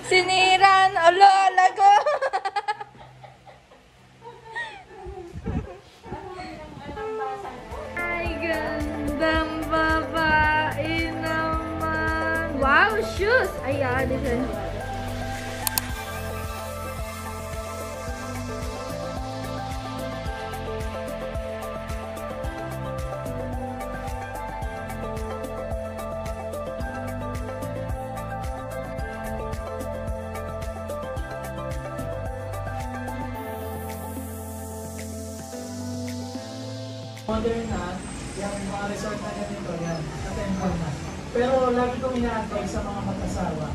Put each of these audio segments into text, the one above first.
Siniran, alola ko. Ay, gandang babae naman. Wow, shoes! Ay, din. Modern na, yung mga resort na ganito, yan, na-temple na. Pero lagi kong ina-advise sa mga mag-asawa,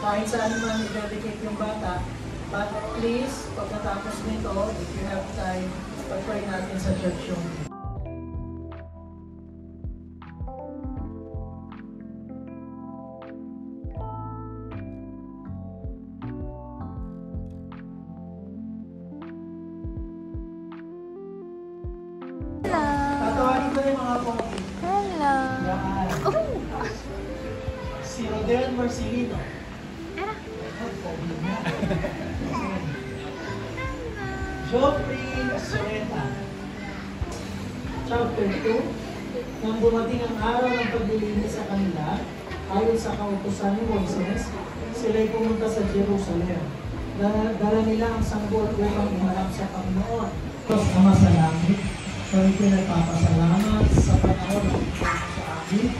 kahit saan naman i-dedicate yung bata, but at least, pagkatapos nito, if you have time, pag-pray natin sa church yung tatawagin ko yung mga pogi. Hello. Yan. Si Rodel Marcelino. Pogi niya. Joffrey Soreta. Chapter 2. Nang dumating ang araw ng paglilinis sa kanila, ayon sa kautusan ni Moises, sila'y pumunta sa Jerusalem. Dala nila ang sanggol upang umarap sa Panginoon. Diyos Ama sa langit, kami pinagpapasalamat sa panahon ng sa akin.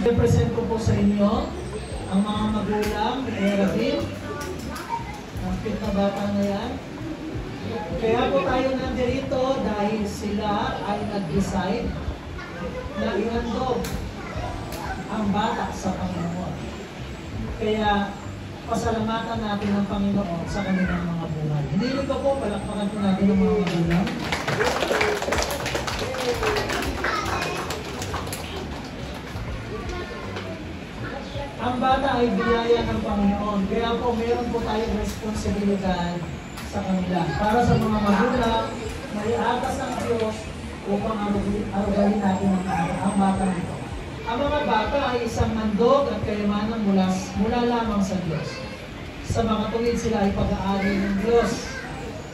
I-present ko po sa inyo ang mga magulang ni Erabin. Ang cute na bata na yan. Kaya po tayo nandirito dahil sila ay nag-decide na ihandog ang bata sa Panginoon. Kaya pasalamatan natin ang Panginoon sa kanilang mga buhay. Hindi ko po, palakpakan po natin ang mga magulang. Ang bata ay biyaya ng Panginoon. Kaya po meron po tayong responsibilidad sa kanila. Para sa mga magulang, may atas ng Diyos upang arugahin natin ang bata nito. Ang mga bata ay isang mandog at kayamanan mula lamang sa Diyos. Sa mga tuwid sila ay pag-aari ng Diyos.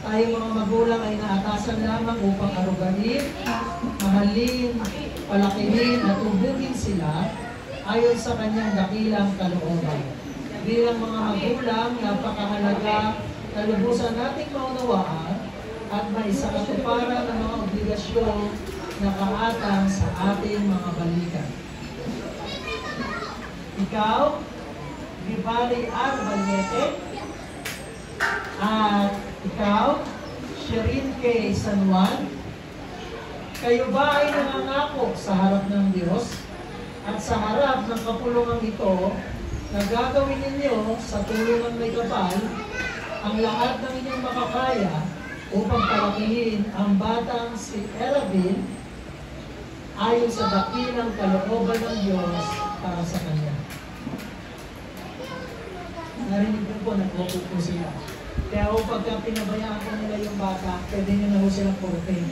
Tayong mga magulang ay naatasan lamang upang arugahin, mahalin, palakihin at ubugin sila ayon sa kanyang dakilang kalooban. Bilang mga magulang, napakahalaga na lubusan nating maunawaan at maisakatuparan ng mga obligasyon na kaatang sa ating mga balikan. Ikaw, Vivali R. Valete, at ikaw, Sherin K. San Juan, kayo ba ay nangangako sa harap ng Diyos at sa harap ng kapulungan ito na gagawin ninyo sa tulong ng may kapal ang lahat ng inyong makakaya upang palakihin ang batang si Erabin ayon sa dakilang kalooban ng Diyos para sa kanya? Narinig ko po, nag-opo po sila. Kaya o pagka pinabayaan ko nila yung bata, pwede nyo na ho silang purupin.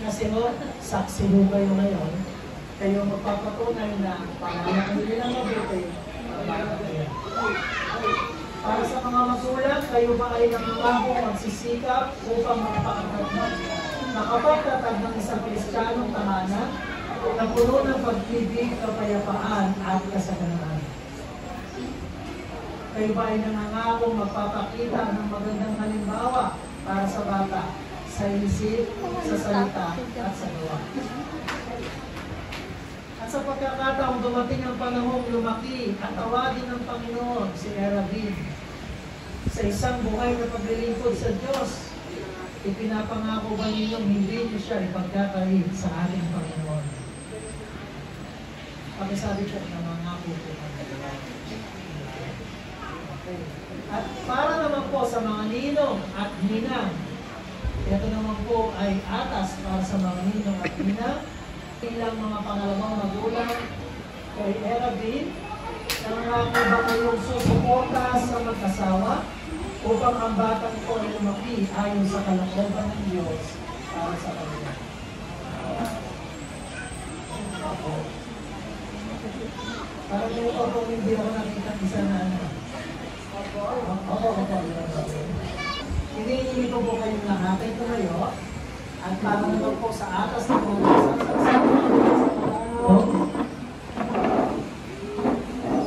Kasi ho, saksi ho kayo ngayon, kayo magpapatunay na pangalan nilang mabuti. Para sa mga magulang, kayo ba ay nangangako magsisikap upang makapagtatag ng isang Kristiyanong tahanan na puno ng pag-ibig, kapayapaan at kasaganaan? Kayo ba ay nangangako magpapakita ng magandang halimbawa para sa bata, sa isip, sa salita, at sa gawa? At sa pagkakataong dumating ang panahong lumaki at tawagin ng Panginoon si Erabin sa isang buhay na paglilingkod sa Diyos, ipinapangako ba ninyong hindi niyo siya ipagkakalit sa ating Panginoon? Pakisabi po, nangangako po kami. At para naman po sa mga ninong at ninang, ito naman po ay atas para sa mga ninong at ninang, ilang mga pangalawang magulang kay Erabin, nangangako ba kayong susuporta sa mag-asawa upang ang batang ito ay lumaki ayon sa kalooban ng Diyos para sa kanila? Para kayo po, kung hindi ako nakita isa na ano. Opo. Hinihingi ko po kayong lahat ay tumayo at para naman po sa atas ng mga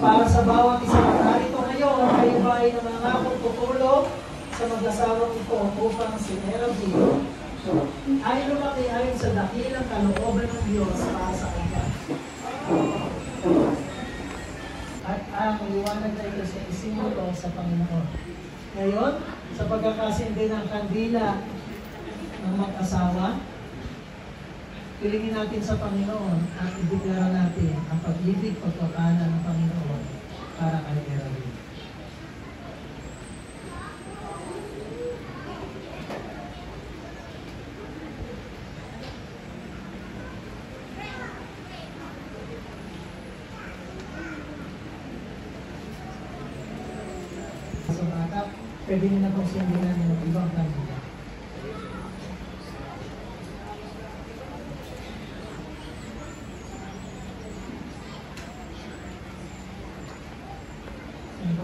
para sa bawat isang narito ngayon, kayo ba ay nangangakong tutulong sa mag-asawang ito upang si Erabin ay lumaki ayon sa dakilang kalooban ng Diyos para sa kanya. At ang liwanag na ito sa isimulo sa Panginoon. Ngayon, sa pagkakasindi ng kandila ng mag-asawa, pilingin natin sa Panginoon at ideklara natin ang pag-ibig, pagpapala ng Panginoon para kay Erabin. Sa bata, pwede nyo na pong sindihan ng ibang kandila.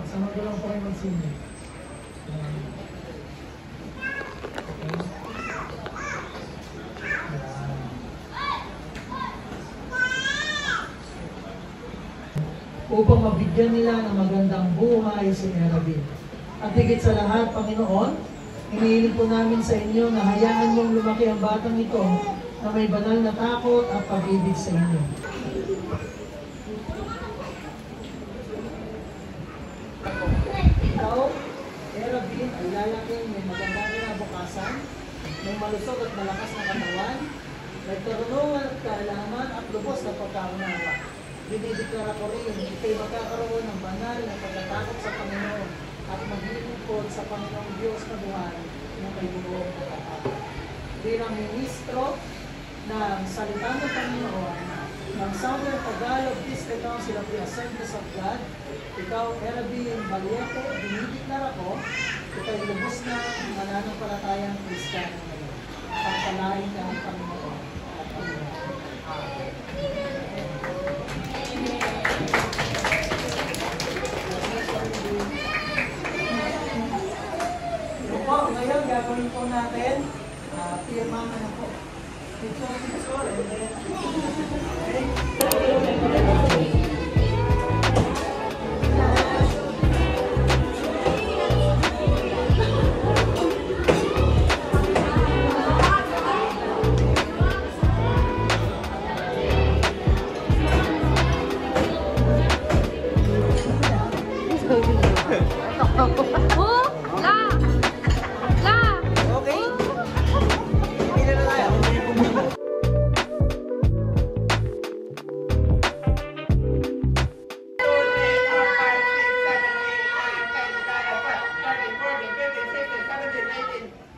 Sa magulang po kayo magsindi. Upang mabigyan nila ng magandang buhay si Erabin. At higit sa lahat, Panginoon, hinihiling po namin sa inyo na hayaan mong lumaki ang batang ito na may banal na takot at pag-ibig sa inyo. Ikaw, Erabin, ay lalaking may magandang kinabukasan, may malusog at malakas na katawan, may karunungan at kaalaman at lubos na pagkaunawa. Dinideklara ko rin, ikay magkakaroon ng banal na pagkatakot sa Panginoon at maglilingkod sa Panginoong Diyos na buhay ng may buong pagkatakot. Bilang ministro ng salita ng Panginoon ng Southern Tagalog District Council of the Assemblies of God, ikaw, Erabin Valiente, dinideklara ko, ikay lubos na mananampalatayang Kristiyano ngayon. Pagpalain ka ang Panginoon at Panginoon. Amen. Ngayon, gagawin po natin, pirma na po. Picture, and then, okay.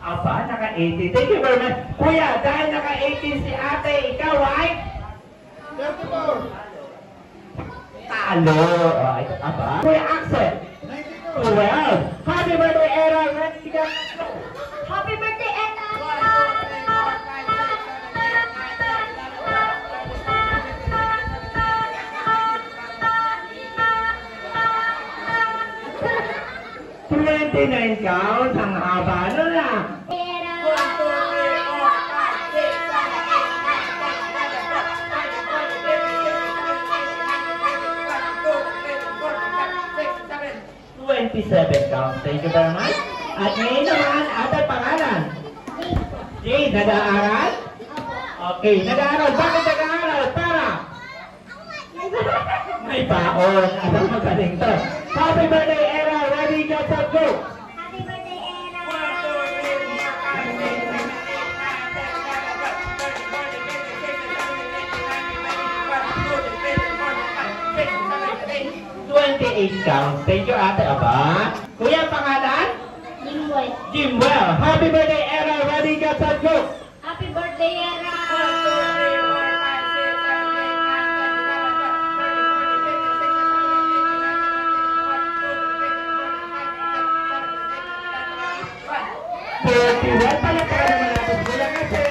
Aba, naka-80. Thank you very much. Kuya, dahil naka-80 si ate, ikaw ay? 34. Talo. Aba. Kuya Axel? 92. Well, happy birthday, Era. Ready to go? Happy birthday, Eta! 29 counts, ang haba nun ah. Counts. Thank you very much. At ngayon naman, ating pangalan. Jade, nag-aaral? Okay, nag-aaral. Bakit nag-aaral? Para? May baon. Alam mo galing to. Happy birthday, Era. Ready, get up, go. Happy birthday, Era! Counts. Thank you, ate. Aba. Kuya, pangalan? Jimwell. Jimwell. Happy birthday, Era. Ready, get up, go. Happy birthday, Era! 41 pala para naman natin sila kasi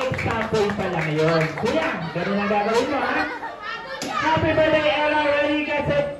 example pa lang yun. Kuya, ganun ang gagawin mo ha. Happy birthday, Era. Ready, get set.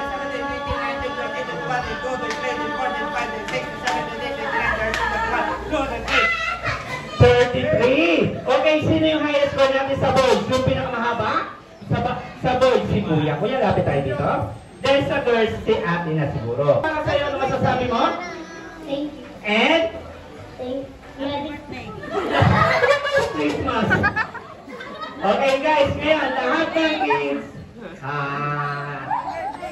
Okay, sino yung highest score natin sa board? Yung pinakamahaba? Sa board, si Kuya. Kuya, lapit tayo dito. Then sa girls, si ate na siguro. Para sa'yo, ano masasabi mo? Thank you. And? Thank you. Christmas. Okay guys, ngayon, lahat ng kids.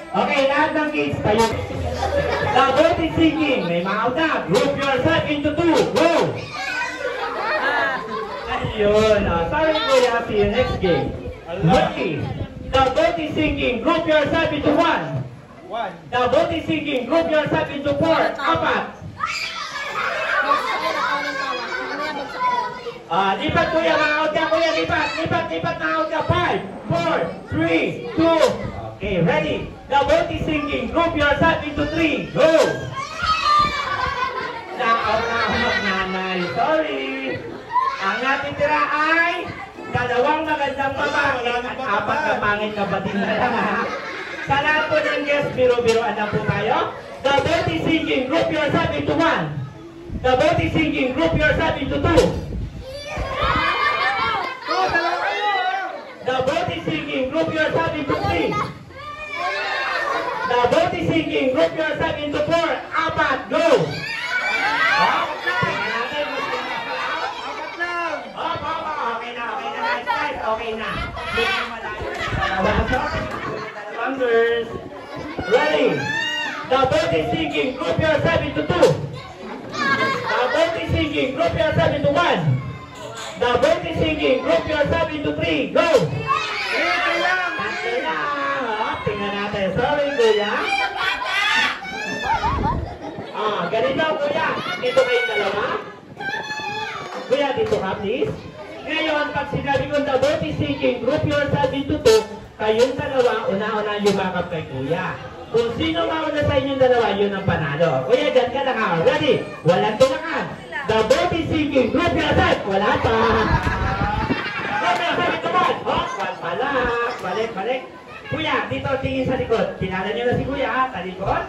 Okay, lahat ng kids tayo. The vote is singing. May mouth na. Group yourself into 2. Go! Ayun. Sorry Kuya, see you next game. Ready? The vote is singing. Group yourself into 1. The vote is singing. Group yourself into 4. Apat. Lipat Kuya, ma-out ka Kuya, lipat na-out ka. 5, 4, 3, 2. Okay, ready? The vote is singing. Group yourself into 3. Go! Na-out na ako magnanay. Sorry. Ang natitira ay dalawang magandang babae at 4 na pangit na batin na lang ha. Sa lahat po ng guests, biro-biroan lang po tayo. The vote is singing. Group yourself into 1. The vote is singing. Group yourself into 2. The vote is singing. Group yourself into 3. The vote is singing. Group yourself into 4. Apat. Go! Okay na. Numbers. Ready? The vote is singing. Group yourself into 2. The vote is singing. Group yourself into 1. The vote is singing. Group yourself into 3. Go! Tatlo lang. Tingnan natin. Sorry, Kuya. Ganito, Kuya. Dito kayong dalawa. Kuya, dito ka, please. Ngayon, pag sinabi ko the vote is singing, group yourself into 2, kayong dalawa, una-una yumakap kay Kuya. Kung sino mauna sa inyong dalawa, yun ang panalo. Kuya, dyan ka lang ha. Ready? Walang tulakan. The vote is singing. Group yourself. Wala pa. Group yourself into 1. One pala. Balik. Kuya, dito tingin sa likod. Kilala niyo na si Kuya ha? Talikod?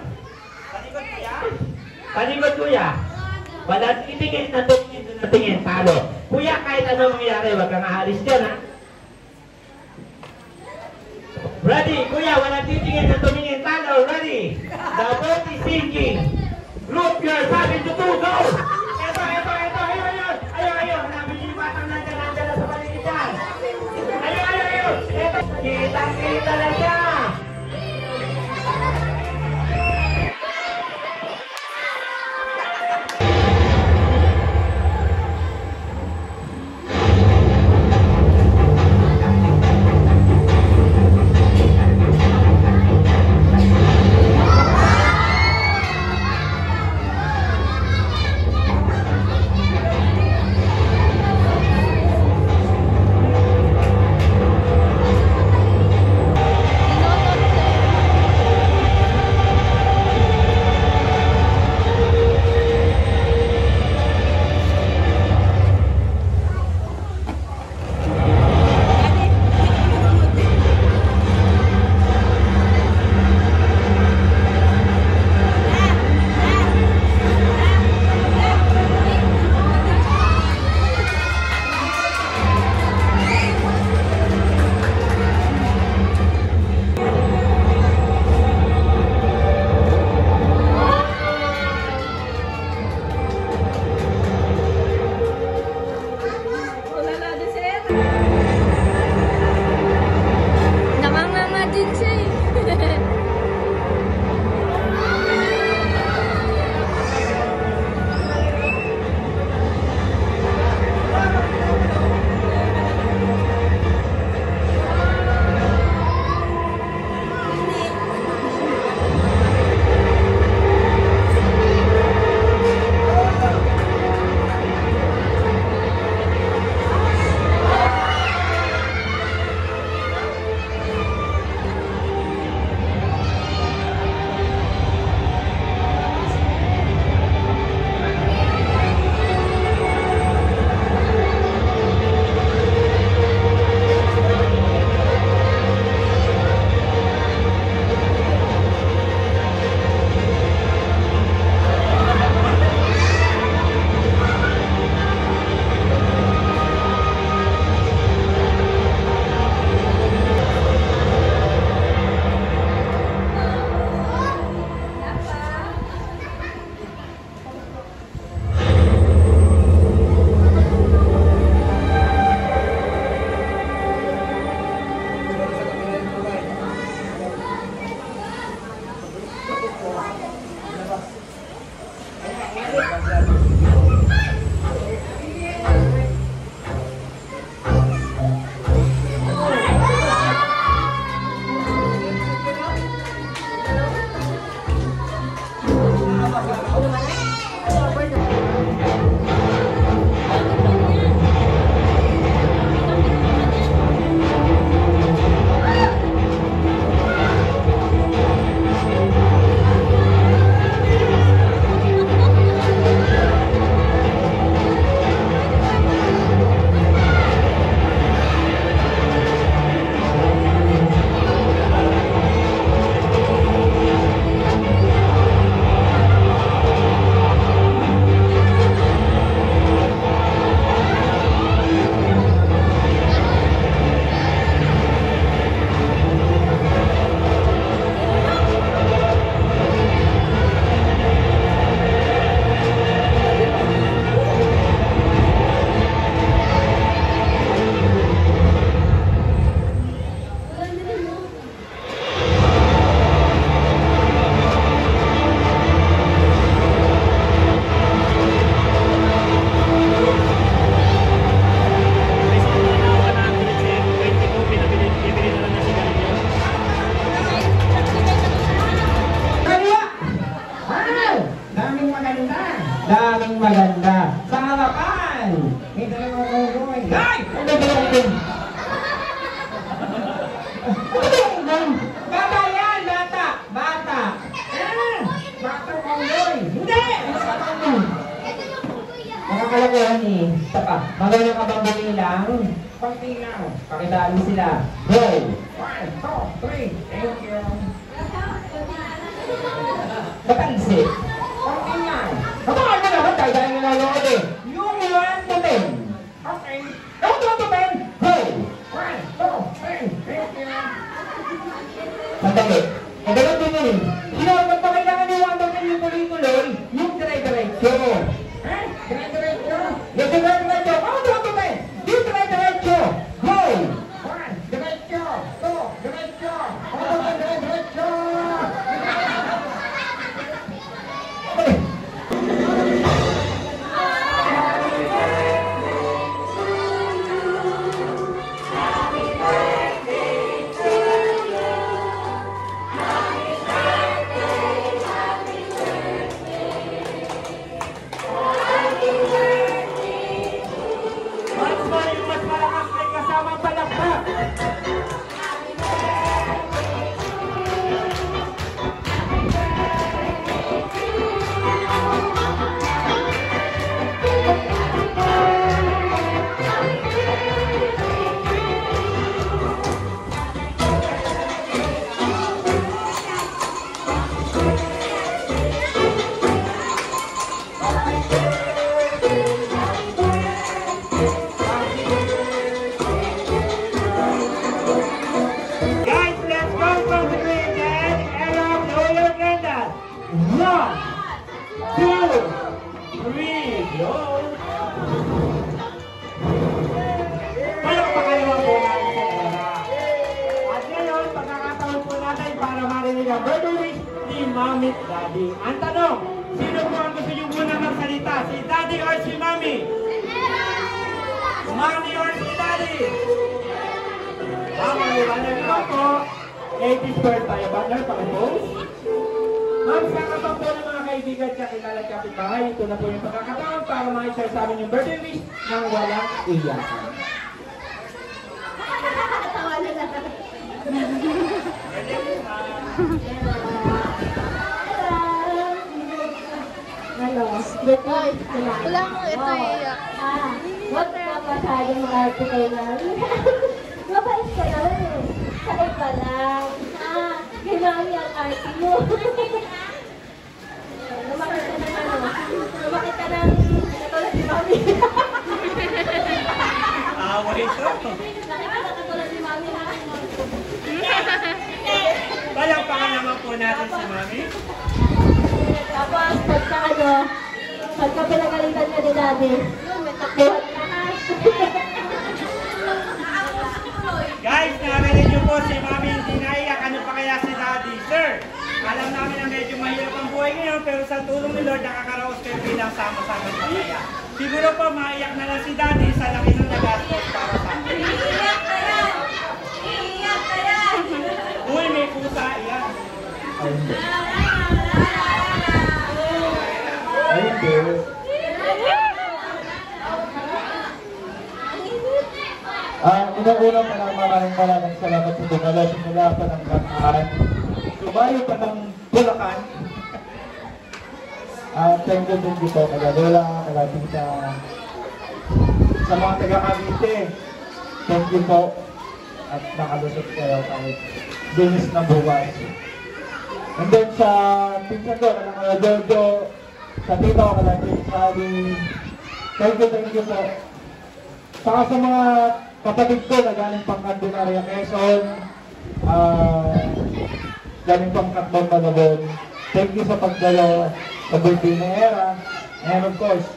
Talikod, Kuya? Talikod, Kuya. Wala itingin na tingin, talo. Kuya, kahit ano mangyari, wag kang aalis dyan ha. Ready? Kuya, walang titingin na tumingin, talo. Ready? The vote is singing. Group yourself into 2. Go! Ito. Ayun. Hanapin niyo yung batang nandiyan sa paligid dyan. Ayun. Ito. Kitang-kita na siya. Yan! May dalawang cowboy. Ay! Ano ba yung bata yan! Bata! Bata! Bata cowboy! Hindi! Makakalakuhan eh. Saka, magaling ka bang bumilang? Pagtingnan. Pakitaan mo sila. Go! 1, 2, 3. Thank you. Matansi. Pagtingnan. Kapag mo naman tayo dahil nanonood eh. Yung 1 to 10. Okay. Yung 1 to 10. Go! 1, 2, 3. Thank you. Sandali. Ang ganun din yun eh. Sino ang magpakailangan ni 1 to 10 yung tuloy-tuloy? Yung dire-diretso. Eh? Dire-diretso? Yung dire-diretso. Ako 1 to 10. Yung dire-diretso. Go! 1. Diretso. 2. Diretso. 3. Diretso. Mami, Daddy. Ang tanong, sino po ang gusto nyo muna magsalita? Si Daddy or si Mami? Mami or si Daddy? Maliwanag na po. 80 squared tayo. Partner, pang-post. Ma'am, sa kapag po ng mga kaibigan, kakilala at kapitbahay, ito na po yung pagkakataon para ma-share sa amin yung birthday wish nang walang iyakan. Hello. Good night. Wala mo ito iiyak. Huwag ka masyadong mag-arte kayo namin. Mabait ka naman eh. Sakit pa lang. Ginami ang arte mo. Lumakit ka ng ano. Lumakit ka ng katulad ni Mami. Away ito. Nakita ka katulad ni Mami na. Palakpakan naman po natin si Mami. Tapos, pagka pinagalitan niya ni Daddy, may takbuhan ka na. Guys, narinig niyo po si Mami hindi naiyak. Ano pa kaya si Daddy? Sir, alam namin na medyo mahirap ang buhay ngayon, pero sa tulong ni Lord, nakakaraos kayo bilang sama-sama sa kaya. Siguro po, maiyak na lang si Daddy sa laki ng nagastos para sa akin. Iiyak ka yan! Iiyak ka yan! Uy, may pusa, iyan. Ayun din. Unang-una pa lang maraming salamat sa Bungalo. Simula pa ng Bataan. Tumayo pa ng Bulacan. Thank you din dito. Kagadola, kagatita. Sa mga taga-Cavite, thank you po. At nakalusot kayo kahit dinis na bukas. And then sa pinsan ko, kanang Jojo, sa tito ko, kanang Sally, thank you po. Saka sa mga kapatid ko na galing pang Candelaria, Quezon, galing pang Katbang, Malabon, thank you sa pagdalo sa birthday na era. And of course,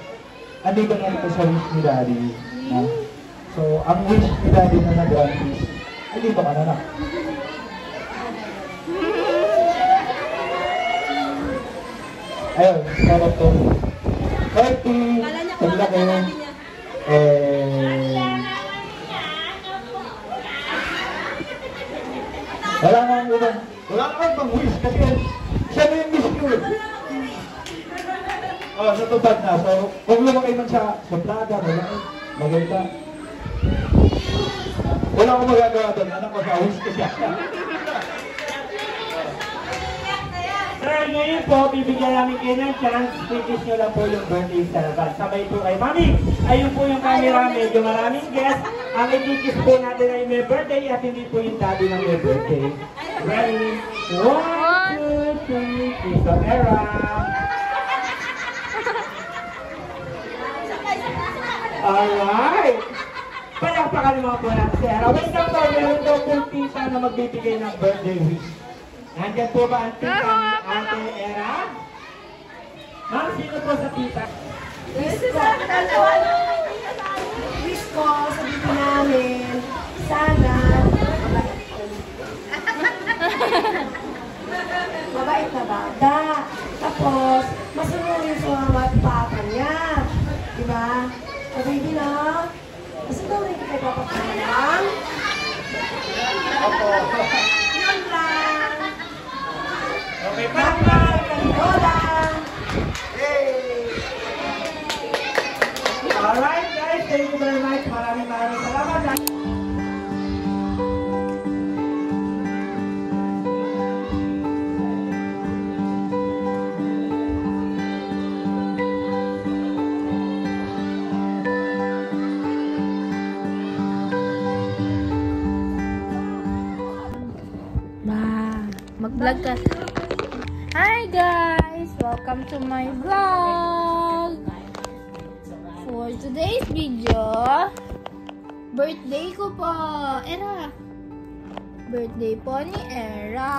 andito na ito sa wish ni Daddy. So, ang wish ni Daddy na nag-grant is, andito ka na na. Ayun, sarap to. 30, sagla kayo. Wala nga ibang wish kasi siya na yung wish ko. Natupad na. So, kung sumakay man siya sa plaga, maganda. Wala akong magagawa doon. Anak ko sa host ko siya. Sir, ngayon po, bibigyan namin kayo ng chance. Tickets nyo lang po yung birthday celebrant. Sabay po kayo. Mami, ayun po yung camera. Medyo maraming guests. Ang i-tickets po natin ay may birthday at hindi po yung daddy ng may birthday. Ready? 1, 2, 3. Tito Era. Alright. Palakpakan naman po natin si Era. Wait lang po, meron daw po tita na magbibigay ng birthday wish. Nandiyan po ba ang tita ng Ate Era? Ma'am, sino po sa tita? Wish ko, sabihin namin, sana, mabait na bata. Tapos, masunurin sa mga papa niya. Diba? Sabihin na, masunurin ka kay papa lang. Yun lang. Okay, palakpakan! Ganito lang. Alright guys, thank you very much. Maraming salamat. Mag-vlog ka. Hi guys! Welcome to my vlog! For today's video, birthday ko po, Era. Birthday po ni Era.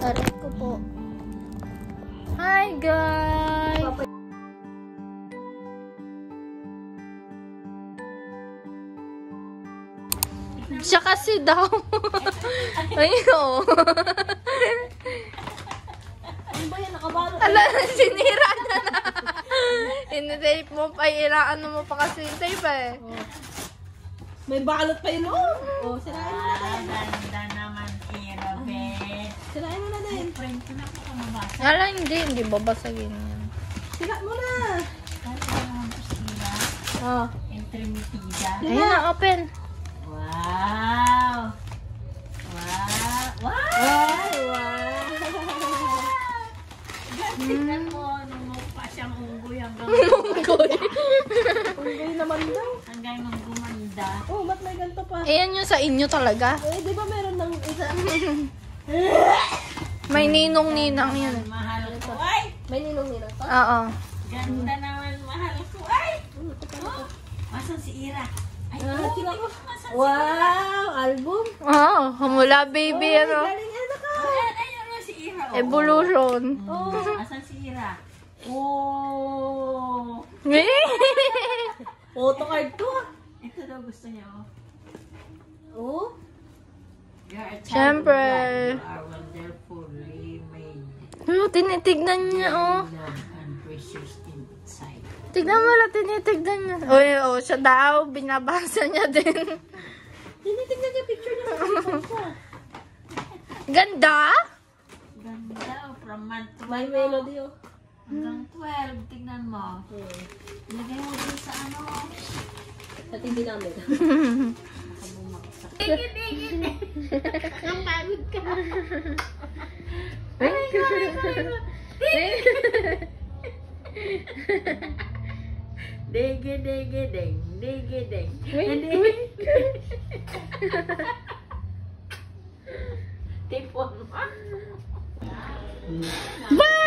Taray ko po. Hi guys! Siya kasi daw. Ayun. Ano ba yan? Nakabalot. Ala, sinira na na. Ini-tape mo pa, ano mo pa kasi yung tape eh. May balot pa yun, oh. Oh, sirain mo na din. Ganda naman, Irabe. Sirain mo na din. Friend ko na ako mabasa. Ala, hindi babasagin yan. Sira mo na. Ano naman po sila? Oh. Entremitida. Ayun na, open. Wow! Wow! Wow! Ay, wow. Tingnan mo, numukpa siyang unggoy hanggang Unggoy naman daw. hanggang gumanda. Oh, ba't may ganito pa? Ayan yung sa inyo talaga. Eh, di ba meron ng isa? May ninong-ninang yun. Mahal ko. Ay! May ninong-ninong pa? Oo. Ganda naman, mahal ko. Ay! Oh, masan si Ira? Ay, Ah, sila ko. masan si Wow, album. Oo, mula baby, Ay, ano. galing ano ka. Ayan, ayun si Ira. Oh. Evolution. Oh. Asan si Ira? Oh! Photocard to. Ito daw gusto niya, oh. Oh. You're a child Siyempre. of God. You are wonderfully made. Oh, tinitignan niya, oh. Love and precious inside. Tignan mo lang, tinitignan niya. Uy, oh, siya daw, binabasa niya din. Tinitignan niya picture niya sa cellphone ko. Ganda? Ganda, oh, from month to May melody, oh. hanggang 12. Tignan mo. Ilagay mo din sa ano. Sa TV namin. Nakabumaksak. Napagod ka. Dege, dege, deng. Dege, deng. Tipon mo. Bye!